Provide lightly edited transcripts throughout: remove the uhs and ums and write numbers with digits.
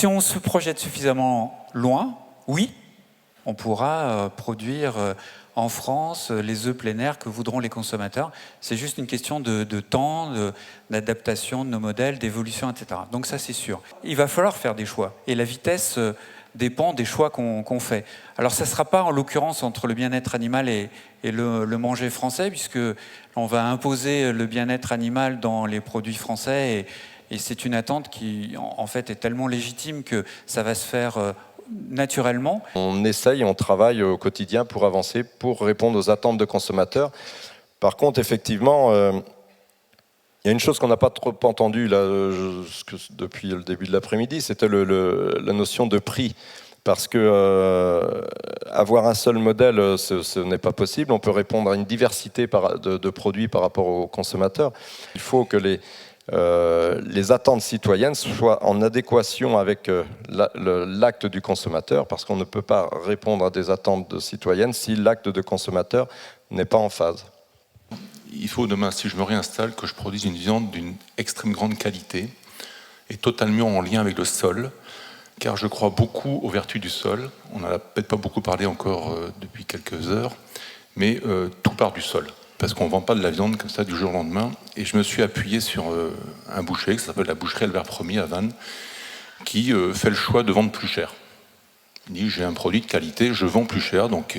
si on se projette suffisamment loin, oui, on pourra produire en France les œufs plein air que voudront les consommateurs. C'est juste une question de temps, d'adaptation de nos modèles, d'évolution, etc. Donc ça, c'est sûr. Il va falloir faire des choix. Et la vitesse dépend des choix qu'on fait. Alors ça ne sera pas en l'occurrence entre le bien-être animal et le manger français, puisque on va imposer le bien-être animal dans les produits français et c'est une attente qui en fait est tellement légitime que ça va se faire naturellement. On essaye, on travaille au quotidien pour avancer, pour répondre aux attentes de consommateurs. Par contre, effectivement, il y a une chose qu'on n'a pas trop entendue là, depuis le début de l'après-midi, c'était la notion de prix. Parce que avoir un seul modèle, ce n'est pas possible. On peut répondre à une diversité de produits par rapport aux consommateurs. Il faut que les attentes citoyennes soient en adéquation avec l'acte du consommateur, parce qu'on ne peut pas répondre à des attentes de citoyennes si l'acte de consommateur n'est pas en phase. Il faut demain, si je me réinstalle, que je produise une viande d'une extrême grande qualité et totalement en lien avec le sol, car je crois beaucoup aux vertus du sol. On n'en a peut-être pas beaucoup parlé encore depuis quelques heures, mais tout part du sol. Parce qu'on ne vend pas de la viande comme ça du jour au lendemain. Et je me suis appuyé sur un boucher qui s'appelle la boucherie Albert Ier à Vannes, qui fait le choix de vendre plus cher. Il dit, j'ai un produit de qualité, je vends plus cher. Donc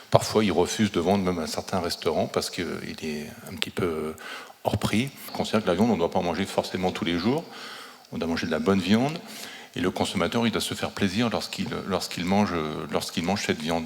parfois, il refuse de vendre même à certains restaurants parce qu'il est un petit peu hors prix. Je considère que la viande, on ne doit pas en manger forcément tous les jours. On doit manger de la bonne viande. Et le consommateur, il doit se faire plaisir lorsqu'il mange cette viande.